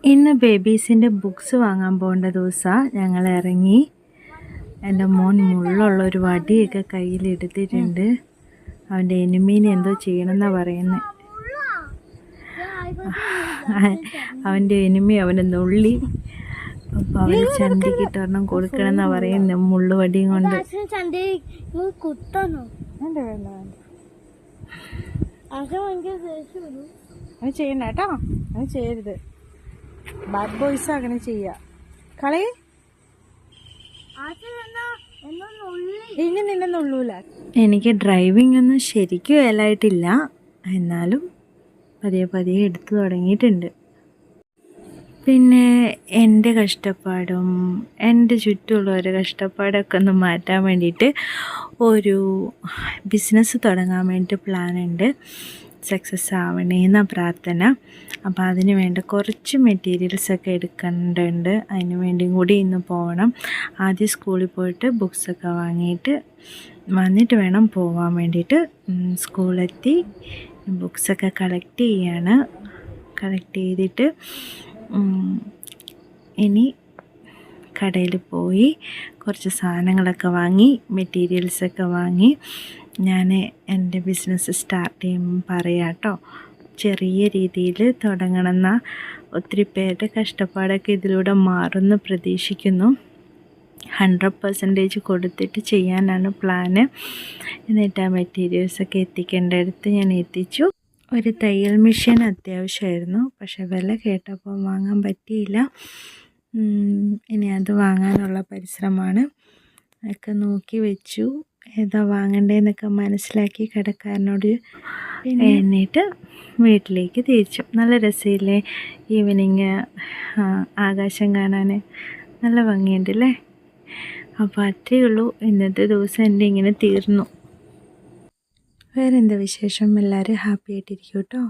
ഇന്ന് ബേബീസിൻ്റെ ബുക്സ് വാങ്ങാൻ പോകേണ്ട ദിവസമാണ്. ഞങ്ങൾ ഇറങ്ങി. എൻ്റെ മോൻ മുള്ളുള്ളൊരു വടിയൊക്കെ കയ്യിലെടുത്തിട്ടുണ്ട്. അവൻ്റെ എനിമീനെ എന്തോ ചെയ്യണമെന്നാണ് പറയുന്നത്. അവൻ്റെ എനിമി അവനെ നുള്ളി. അപ്പോൾ അവന് ചന്തിക്കിട്ട് ഒരെണ്ണം കൊടുക്കണമെന്നാണ് പറയുന്നത്, മുള്ളുവടിയും കൊണ്ട്. അത് ചെയ്യണ്ട കേട്ടോ, അത് ചെയ്യരുത്. ബാഡ് ബോയ്സ് അങ്ങനെ ചെയ്യാ. കളി ഇനി നിന്നെ നുള്ളൂല. എനിക്ക് ഡ്രൈവിംഗ് ഒന്നും ശരിക്കും വേലായിട്ടില്ല, എന്നാലും പതിയെ പതിയെ എടുത്തു തുടങ്ങിയിട്ടുണ്ട്. പിന്നെ എൻ്റെ കഷ്ടപ്പാടും എൻ്റെ ചുറ്റുമുള്ളവരുടെ കഷ്ടപ്പാടൊക്കെ ഒന്ന് മാറ്റാൻ വേണ്ടിയിട്ട് ഒരു ബിസിനസ് തുടങ്ങാൻ വേണ്ടിയിട്ട് പ്ലാനുണ്ട്. സക്സസ് ആവണേ എന്ന പ്രാർത്ഥന. അപ്പോൾ അതിന് വേണ്ട കുറച്ച് മെറ്റീരിയൽസൊക്കെ എടുക്കേണ്ടതുണ്ട്. അതിന് വേണ്ടിയും കൂടി ഇന്ന് പോകണം. ആദ്യം സ്കൂളിൽ പോയിട്ട് ബുക്സൊക്കെ വാങ്ങിയിട്ട് വന്നിട്ട് വേണം പോകാൻ വേണ്ടിയിട്ട്. സ്കൂളെത്തി ബുക്സൊക്കെ കളക്ട് ചെയ്യാണ്. കളക്ട് ചെയ്തിട്ട് ഇനി കടയിൽ പോയി കുറച്ച് സാധനങ്ങളൊക്കെ വാങ്ങി, മെറ്റീരിയൽസൊക്കെ വാങ്ങി ഞാൻ എൻ്റെ ബിസിനസ് സ്റ്റാർട്ട് ചെയ്യുമ്പോൾ പറയാം കേട്ടോ. ചെറിയ രീതിയിൽ തുടങ്ങണമെന്ന ഒത്തിരി പേരുടെ കഷ്ടപ്പാടൊക്കെ ഇതിലൂടെ മാറുമെന്ന് പ്രതീക്ഷിക്കുന്നു. 100% കൊടുത്തിട്ട് ചെയ്യാനാണ് പ്ലാന്. എന്നിട്ട് ആ മെറ്റീരിയൽസൊക്കെ എത്തിക്കേണ്ടടുത്ത് ഞാൻ എത്തിച്ചു. ഒരു തയ്യൽ മെഷീൻ അത്യാവശ്യമായിരുന്നു, പക്ഷെ വില കേട്ടപ്പോൾ വാങ്ങാൻ പറ്റിയില്ല. ഇനി അത് വാങ്ങാനുള്ള പരിശ്രമമാണ്. അതൊക്കെ നോക്കി വെച്ചു. ഏതാ വാങ്ങണ്ടേന്നൊക്കെ മനസ്സിലാക്കി കടക്കാരനോട്. എന്നിട്ട് വീട്ടിലേക്ക് തിരിച്ചു. നല്ല രസമില്ലേ ഈവനിങ് ആകാശം കാണാൻ? നല്ല ഭംഗിയുണ്ടല്ലേ? അപ്പോൾ അത്രയേ ഉള്ളൂ. ഇന്നത്തെ ദിവസം എൻ്റെ ഇങ്ങനെ തീർന്നു. വേറെ എന്താ വിശേഷം? എല്ലാവരും ഹാപ്പി ആയിട്ടിരിക്കും കേട്ടോ.